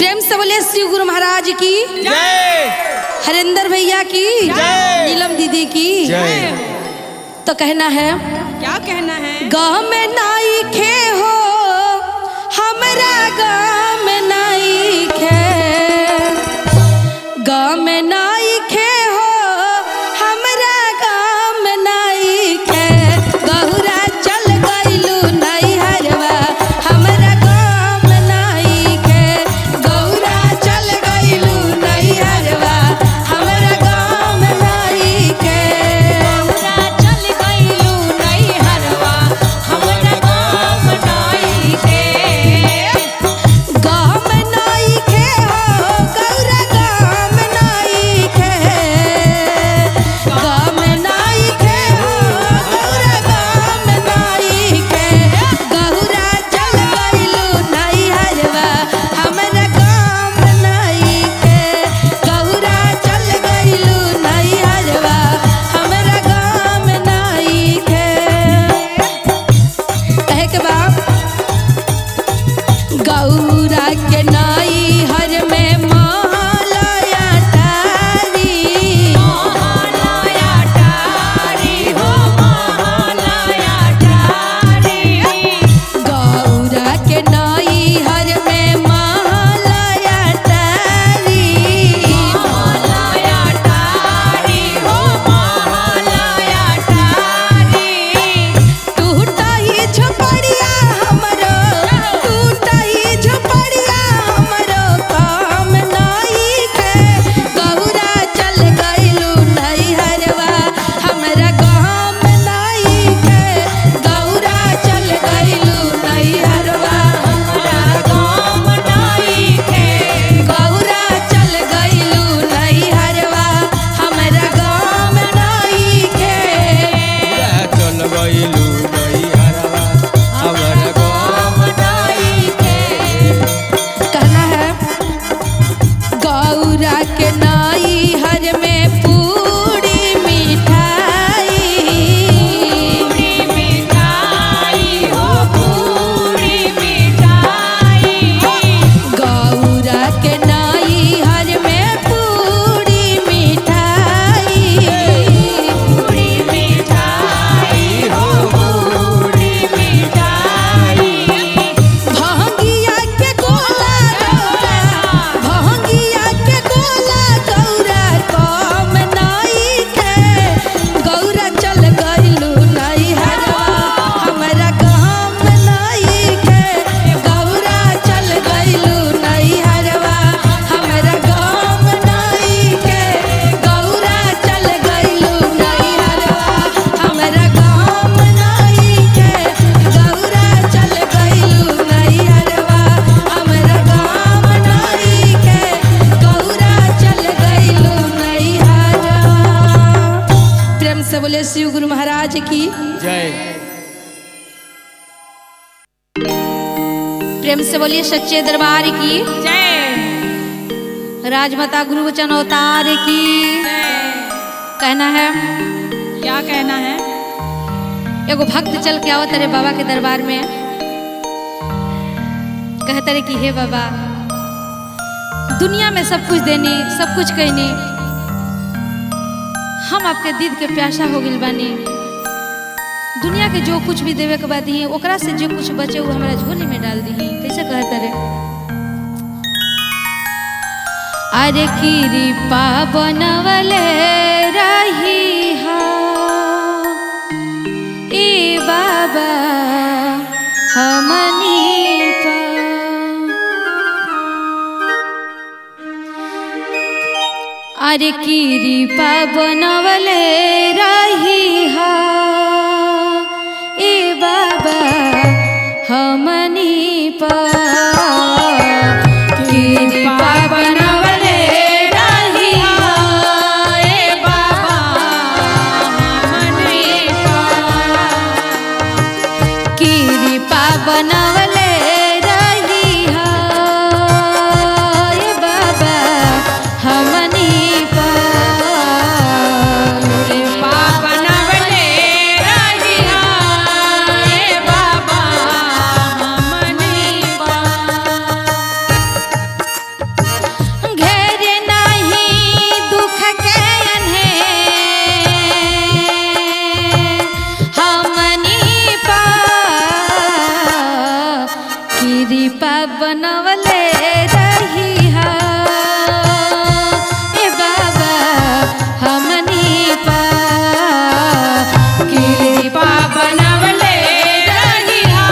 प्रेम से बोले श्री गुरु महाराज की जय, हरेंद्र भैया की जय, नीलम दीदी की जय। तो कहना है, क्या कहना है? गाँव में नाई खे हो हमारा गाँव में नाई खे, गाँव में नाई खे हो हमारा गाँव में नाई खे, गहुरा चल गइलू नाई हरवा हमारा गाँव में नाई खे, गहुरा चल गइलू नाई हरवा हमारा गाँव में नाई खे, गौरा चल गइलू नाई हरवा हमरा गाँव नाई के। गाँव में नाई खे हो गौरा गाँव में नाई खे, गाँव में नाई खे हो गौरा गाँव में नाई खे, गहुरा चल गइलू नाई हरवा हमरा गाँव में नाई खे, गहुरा चल गइलू नाई हरवा हमरा गाँव में नाई खे। कहे के बा गौरा के नाई हर में महालया तारी, महालया टारी हो महालया टारी, गौरा के नाई हर में महालया तारी, महालया टारी हो महालया टारी। टूटा ही झोपड़िया हमरो, टूटा ही झोपड़िया हमरो काम नाई खे, गौरा चल गइलू नाई हरवा हमरा गाँव में नाई खे, गौरा चल गइलू नाई हरवा हमरा गाँव नाई के। गौरा चल गइलू नाई हरवा हमरा गाँव में नाई खे। चल गइलू नई हरवा हमर गाँव नाई के। कहना है, गौरा के नाई हर में पूरी मिठाई, पूरी मिठाई हो पूरी मिठाई, गौरा के नाई हर में पूरी मिठाई, पूरी मिठाई हो पूरी मिठाई। भंगिया के गोला गौरा, भंगिया के गोला गौरा काम नाई खे, गौरा चल गइलू नाई हरवा हमरा गाँव में नाई खे, गौरा चल गइलू नाई हरवा हमरा गाँव में नाई खे, गौरा चल गइलू नाई हरवा हमरा गाँव में नाई खे, गौरा चल गइलू नाई हरवा हमरा गाँव में नाई खे, गौरा चल गइलू नाई हरवा। प्रेम से बोले शिव गुरु महाराज की जय। प्रेम से बोलिए सच्चे दरबार की जय राजमाता गुरु वचन अवतार की। कहना है, क्या कहना है? एगो भक्त चल के आवत रे बाबा के दरबार में, कहते रे कि हे बाबा दुनिया में सब कुछ देनी सब कुछ कहनी, हम आपके दीद के प्यासा हो गइल बानी, दुनिया के जो कुछ भी देवे के बाद ही ओकरा से जो कुछ बचे वो हमारा झोली में डाल दी। कैसे कहते रे, अरे कृपा बनवले रही हा ए बाबा हमनी पा, अरे कृपा बनवले रही हा ए बाबा हमनी पा, कृपा बनवले रही हा ए बाबा हमनी पा, कृपा बनवले रही हा ए बाबा हमनी पा, कृपा बनवले रही हा ए बाबा हमनी पा। बनवले रही हा ए बाबा हमनी पा कृपा बनवले रहिया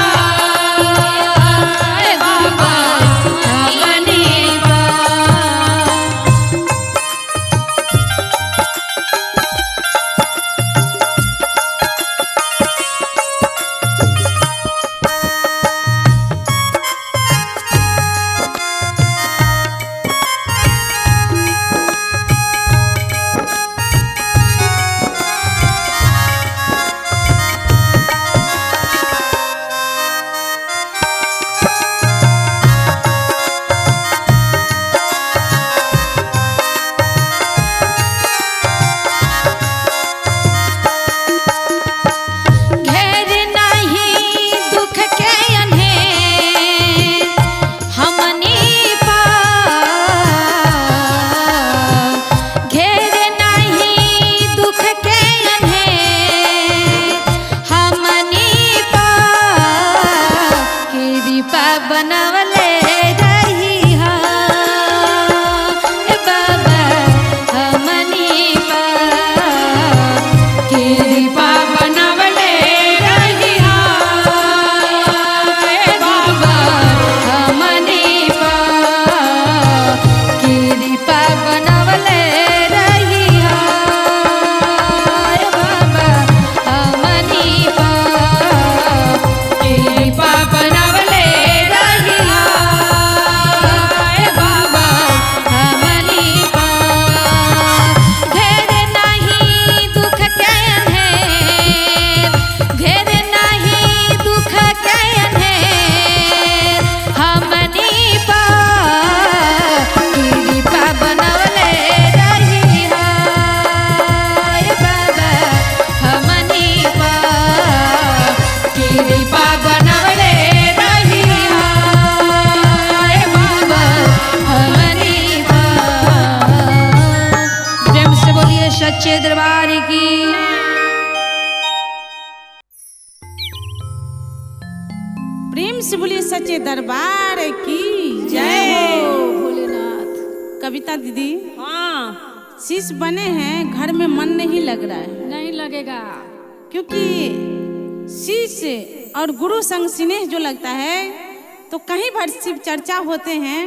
ए बाबा हमनी पा घेर नहीं दुख के अन्हेर हमनी पा घेर नहीं दुख के अन्हेर हमनी पा कृपा बनवले रही हा ए बाबा हमनी पा कृपा बनवले रहिया ए बाबा हमनी पा कृपा बनवले रही हा ए बाबा हमनी पा कृपा बनवले रहिया ए बाबा हमनी पा घेर नहीं दुख के अन्हेर घेर नहीं दुख के अन्हेर हमनी पा कृपा बनवले रही हा ए बाबा हमनी पा कृपा बनवले रही हा ए बाबा हमनी पा प्रेम से बोलिए सच्चे दरबार की प्रेम से बोलिए सच्चे दरबार की जय हो। भोलेनाथ कविता दीदी, हाँ शिष्य बने हैं, घर में मन नहीं लग रहा है, नहीं लगेगा क्योंकि शिष्य और गुरु संग स्नेह जो लगता है तो कहीं भर शिव चर्चा होते हैं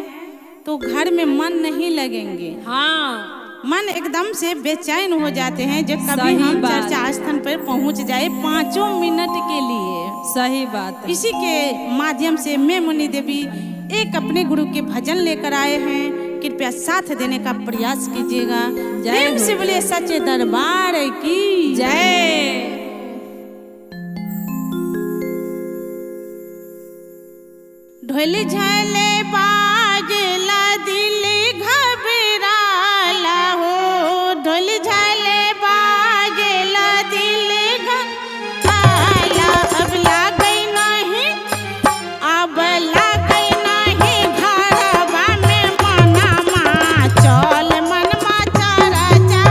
तो घर में मन नहीं लगेंगे, हाँ मन एकदम से बेचैन हो जाते हैं जब कभी सही हम बात। चर्चा स्थान पर पहुंच जाए 5 मिनट के लिए। सही बात है। इसी के माध्यम से मैं मुनि देवी एक अपने गुरु के भजन लेकर आए हैं, कृपया साथ देने का प्रयास कीजिएगा। प्रेम से बोलिए सच्चे दरबार की जय ढोल झले बाजला दिल घबराला हो, ढोल झले बाजला दिल घबराला, अब लागई नहीं, अब लागई नहीं घरवा में मनमा, चल मनमा चरचा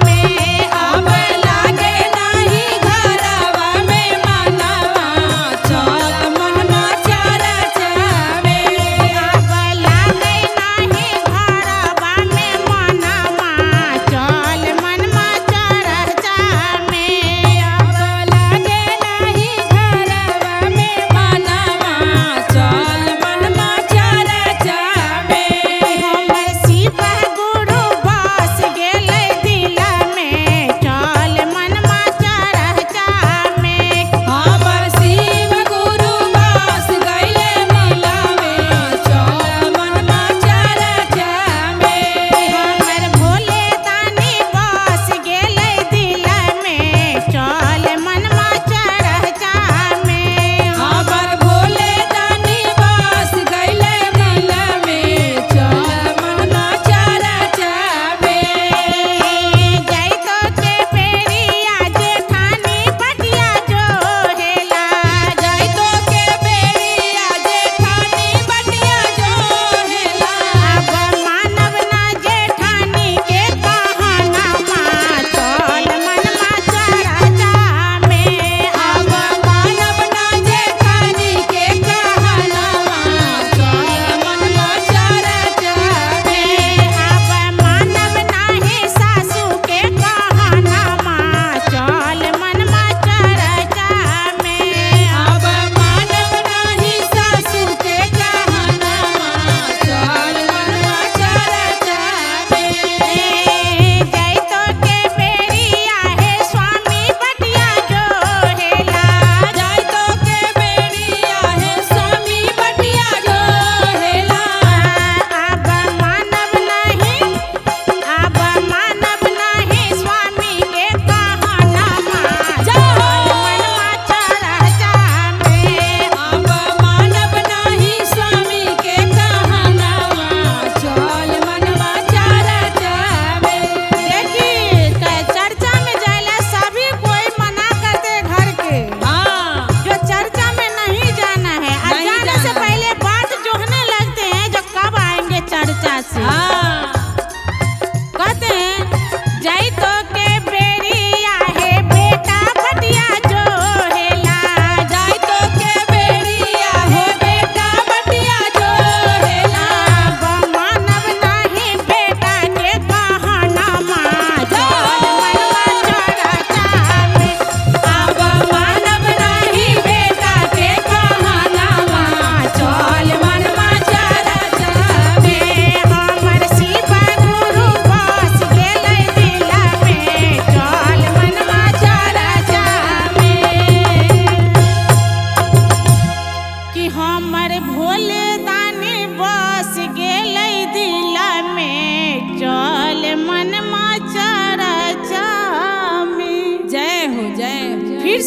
में, अब लागे नहीं घरवा में मनवा, चल मनमा चरचा में,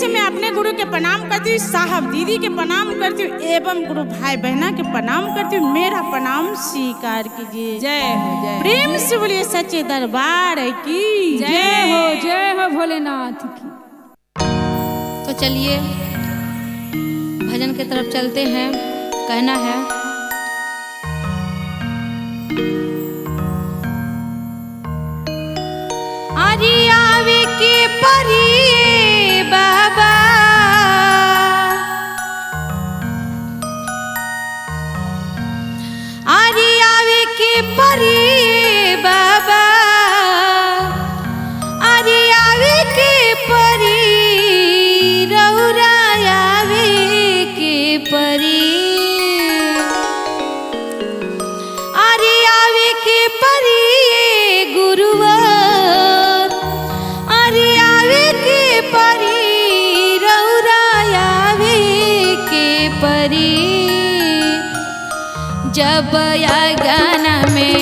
से मैं अपने गुरु के प्रणाम करती हूँ, साहब दीदी के प्रणाम करती हूँ एवं गुरु भाई बहना के प्रणाम करती हूँ। मेरा प्रणाम स्वीकार कीजिए। जय हो जय प्रेम से बोलिए सच्चे दरबार की जय हो भोलेनाथ की। तो चलिए भजन की तरफ चलते हैं। कहना है अरे आवे के परी बाबा, अरे आवे के परी बाबा, अरे आवे के परी रउरा आवे के परी, अरे आवे के परी गुरुवर, अरे आवे के परी रउरा आवे के परी। जब या गाना में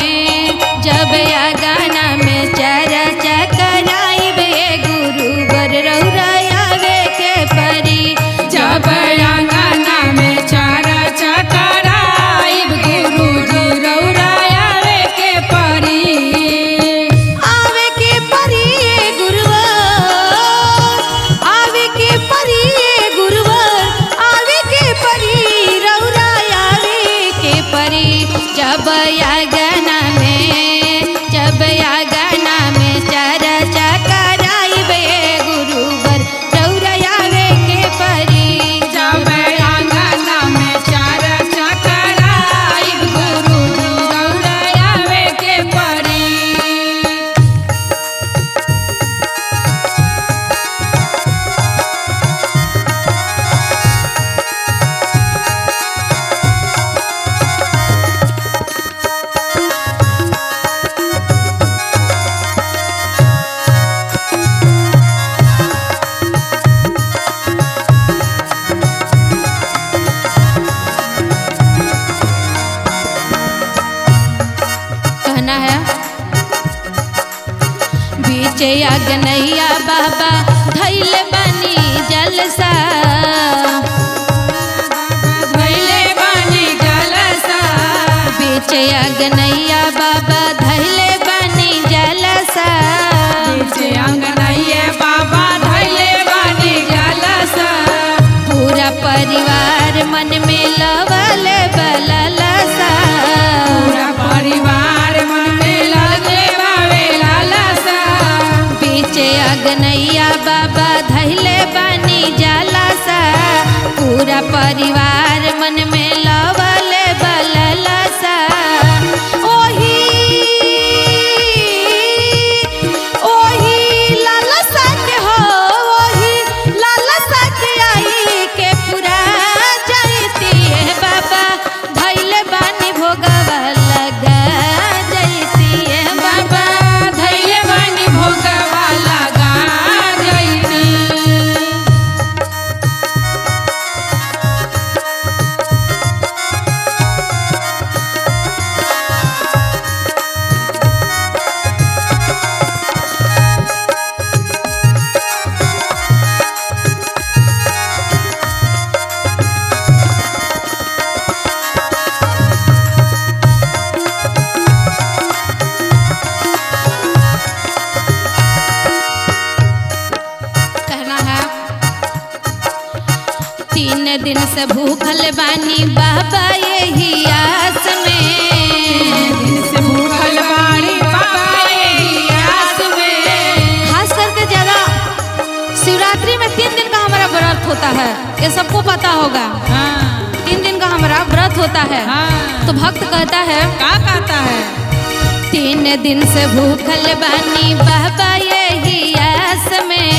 चर्चा कराई बे गुरुवर रउरा आवे के परी। जब गाना में चर्चा कराई गुरु रउरा आवे के परी। आवे के परी गुरुवर, आवे के परी गुरुवर, आवे के परी रउरा आवे के परी। जब या गाना में चर्चा कराई बे गुरुवर रउरा आवे के परी। जब गाना में चर्चा कराई गुरु रउरा आवे के परी। कहना है बीच अगनैया बाबा धैल बनी जलसा, धैले बानी जलसा। बीच अगनैया बाबा धैल बनी जलसा। बीच अंगनैया बाबा धैले बानी जलसा। पूरा परिवार मन में लवल बललसा। पूरा परिवार मन में लगे बावे लालसा। बीच अगनैया बाबा धैले बनी जलसा। पूरा परिवार मन में लवल बललसा। ओही लालसा के हो, ओही लालसा के आई के पूरा जैती है बाबा धैले बनी भोगवा लगा जैती है बाबा। बाबा धैले बानी भोगवा लगा जैती। कहना है 3 दिन से भूखल बानी बाबा यही आस में। दिन से भूखल बाड़ी बाबा यही आस में। खास करके ज्यादा शिवरात्रि में 3 दिन का हमारा व्रत होता है, ये सबको पता होगा। हाँ 3 दिन का हमारा व्रत होता है। हाँ। तो भक्त कहता है क्या कहता है? 3 दिन से भूखल बानी बाबा यही आस में।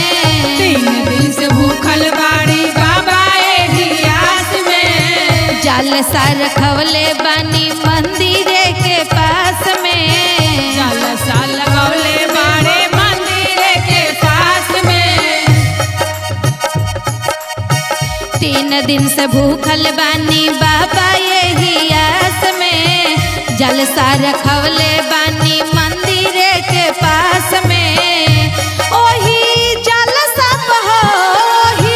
3 दिन से भूखल बाड़ी बाबा यही आस में। जालसा रखवले बानी मंदिरे के पास में। जलसा लगौले बाड़े मंदिर के पास में। 3 दिन से भूखल बानी बाबा यही आस में। जलसा रखवले बानी मंदिरे के पास में। ओही जलसा हो, ओही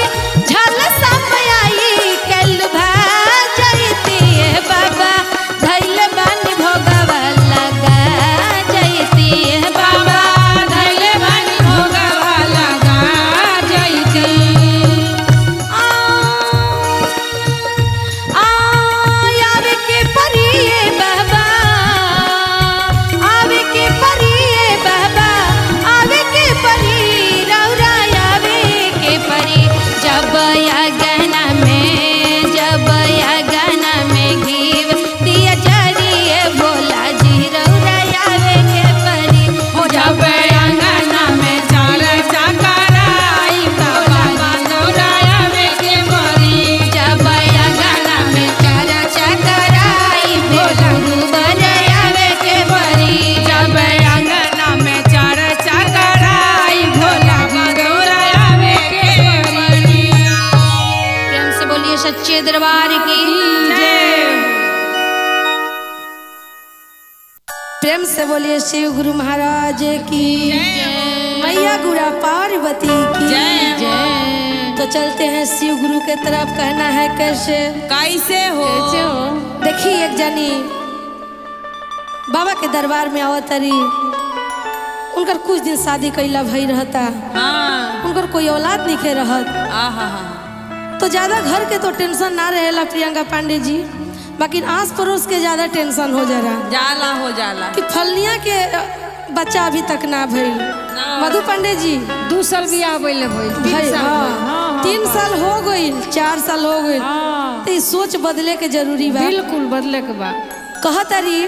दरबार की जय। प्रेम से बोलिए शिव गुरु महाराज की मैया गुड़ा पार्वती की जय। तो चलते हैं शिव गुरु के तरफ। कहना है कैसे हो देखिए एक जनी बाबा के दरबार में आवतरी। उनकर कुछ दिन शादी कैला भई रहता। उनकर कोई औलाद नहीं खे रहत। तो ज्यादा घर के तो टेंशन ना रहेला प्रियंका पांडे जी, बाकी आस पड़ोस के ज्यादा टेंशन हो जाला कि फलनिया के बच्चा अभी तक ना भइल। मधु पांडे जी 2 साल बियाह भइल भाई 3 साल हो गइल, 4 साल हो गइल। तो ई सोच बदले के जरूरी बा। बिल्कुल बदले के बा। कहतरी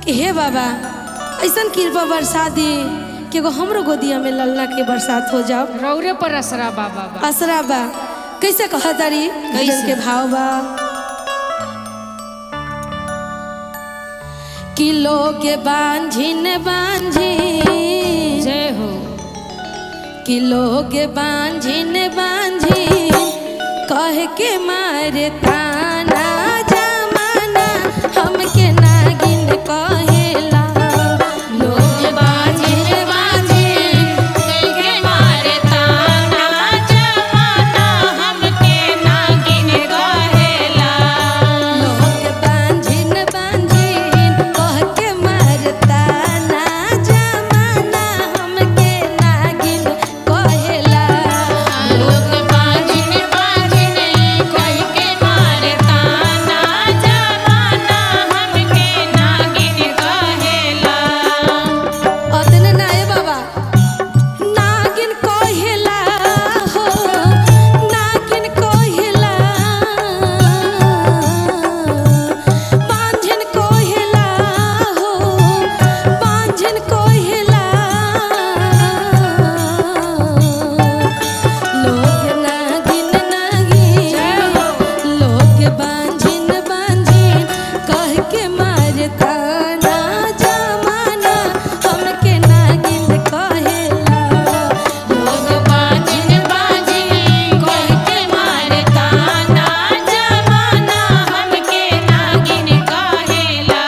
कि हे बाबा ऐसन कृपा बरसा दी कि एगो हमरो गोदिया में लल्ला के बरसात हो जाओ। रौरे पर असरा बाबा असरा बा। कैसे कहतरी भजन के भाव बा। किलो के बांझिन जय हो। किलो के बांझिन कह के मारे ताना जमाना हमके नागिन कहेला। लोग बांझिन कह के मारे ताना जमाना हमके नागिन कहेला। लोग बांझिन कह के मारे ताना जमाना हमके नागिन कहेला। लोग बांझिन कह के मारे ताना जमाना हमके नागिन कहेला। अतने ना ए बाबा नागिन कहेला हो, नागिन कहेला। बांझिन कहेला हो, बांझिन कहेला। लोग नागिन लोग बांझिन कह के मारता ना जमाना हमके नागिन कहेला। लोग बांझिन कह के मारे ताना जमाना हमके नागिन कहेला।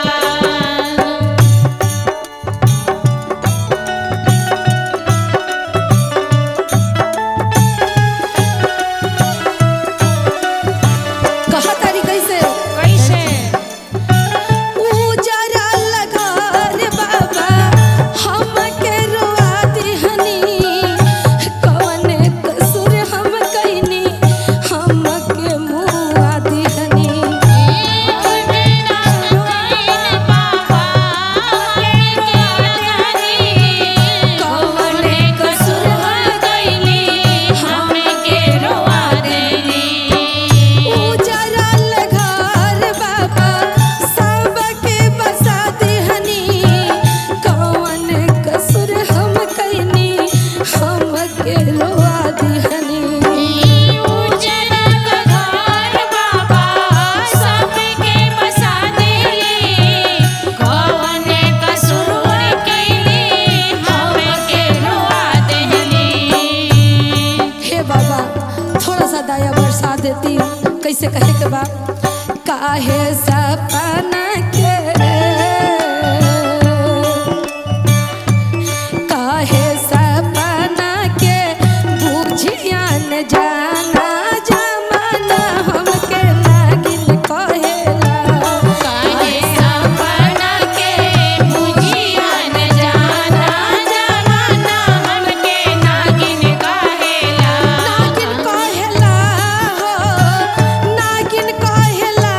कहतारी कैसे कैसे उजरल घर बाबा हमके रोआ दिहनी। कौन कसूर हम कइनी हमके मुआ दिहनी। कौन कसूर गइली हमके रोआ देली। उजरल घर बाबा सबके बसा दिहनी। कौन कसूर हम कइनी हमके रोआ दिहनी। उजरल घर बाबा सबके बसा देली। कौन कसूर कइली हमके रोआ देली। हे बाबा थोड़ा सा दया बरसा देती। कैसे कहे के बा काहे सपना के काहे सपना के बुझिया न जाना जमाना हमके नागिन कहेला। काहे सपना के बुझिया न जाना जमाना हमके नागिन कहेला। नागिन कहेला हो, नागिन कहेला।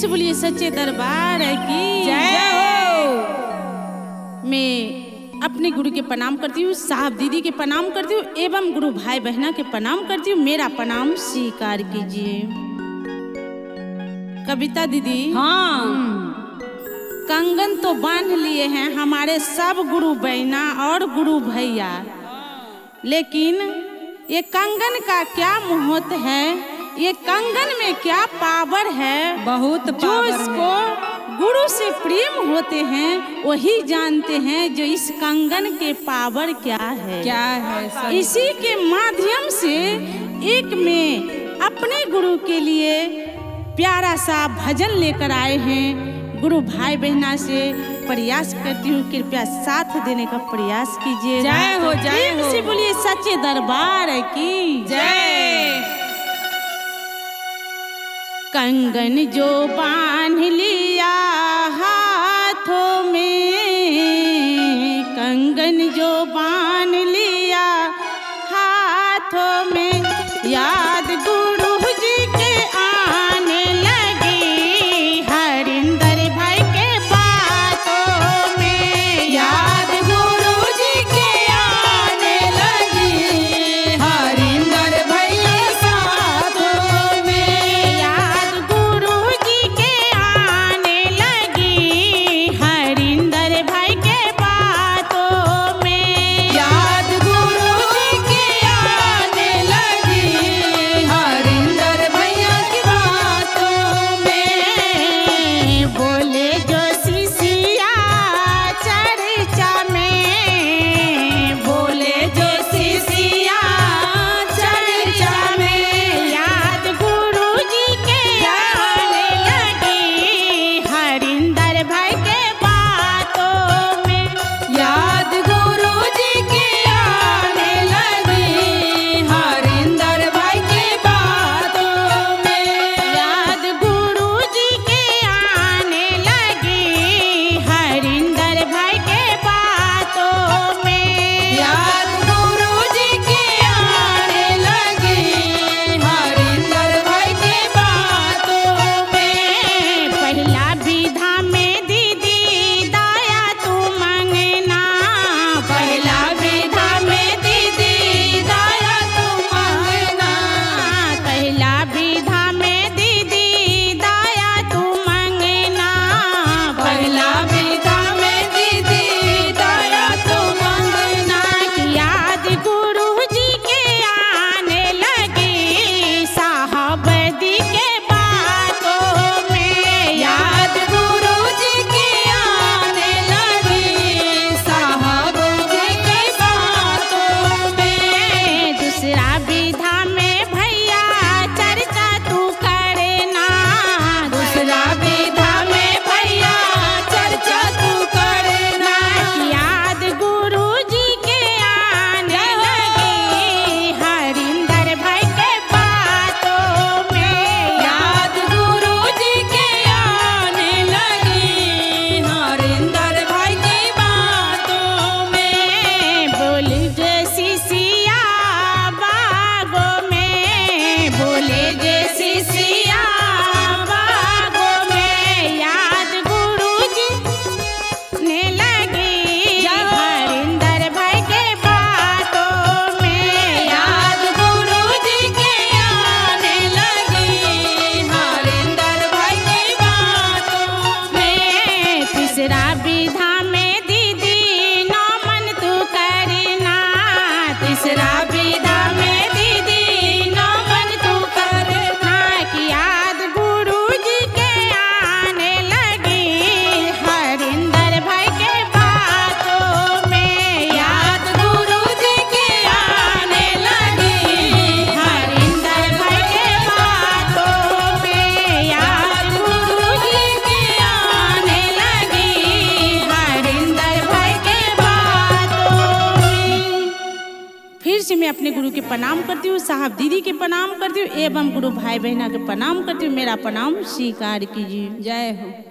से बोलिए सच्चे दरबार की जय हो। मैं अपने गुरु के प्रणाम करती हूँ, साहब दीदी के प्रणाम करती हूँ एवं गुरु भाई बहना के प्रणाम करती हूँ। मेरा प्रणाम स्वीकार कीजिए। कविता दीदी, हाँ, कंगन तो बांध लिए हैं हमारे सब गुरु बहना और गुरु भैया, लेकिन ये कंगन का क्या महत्व है, ये कंगन में क्या पावर है, बहुत जो पावर इसको गुरु से प्रेम होते हैं वही जानते हैं जो इस कंगन के पावर क्या है। क्या है सब? इसी के माध्यम से एक में अपने गुरु के लिए प्यारा सा भजन लेकर आए हैं। गुरु भाई बहना से प्रयास करती हूँ, कृपया साथ देने का प्रयास कीजिए। जय हो, जय हो। से बोलिए सच्चे दरबार की जय। कंगन जो बांध लिया हाथों में, कंगन जो बांध लिया हाथों में, याद गुरु जी के आने लगी हरिंदर भाई के बातों में, याद गुरु जी के आने लगी हरिंदर भैया साथों में, याद गुरु जी के आने लगी हरिंदर भाई के बातों में, याद गुरु जी के आने लगी हरिंदर भैया की बातों में बोले जो शिष्या चर्चा में, बोले जो शिष्या चर्चा में, याद गुरु जी के आने लगी हरिंदर भाई के बातों में, याद गुरु जी के आने लगी हरिंदर भाई की बातों में, याद गुरु जी के आने लगी हरिंदर भाई के बातों में, याद गुरु जी के आने लगी हरिंदर भाई की बातों में, पहला विधा में दीदी दाया तू मंगना, पहला विधा में दीदी दाया तू मांगना, पहला विधा में दीदी दाया तू मंगना, पहला विधा में दीदी दाया तू मांगना, याद गुरु जी के आने लगी साहबदी के बातों में, याद गुरु जी के आने लगी साहब जी की बातों में, दूसरा विधा में भैया चर्चा तू करना, दूसरा विधा में भैया चर्चा तू करना, याद गुरु जी के आने लगी हरिंदर भाई के बातों में, याद गुरु जी के आने लगी हरिंदर भाई की बातों में, बोले जैसी सिया बागों में, बोले जैसी सिया बागों में, याद गुरु जी ने लगी हरिंदर भाई के बातों में, याद गुरु जी के आने लगी हरिंदर भाई की बातों में, तीसरा विधा में दीदी नौ मन तू करना, तीसरा विधा में दीदी नौ मन तू करना, कि याद गुरु जी के आने लगी हरिंदर भाई के बातों में, याद गुरु जी के आने लगी हरिंदर भाई के बातों में, याद गुरु जी के आने लगी हरिंदर भाई के बातों में। फिर से मैं अपने गुरु के प्रणाम करती हूँ, साहब दीदी के प्रणाम करती हूँ एवं गुरु भाई बहना के प्रणाम करती हूँ। मेरा प्रणाम स्वीकार कीजिए। जय हो।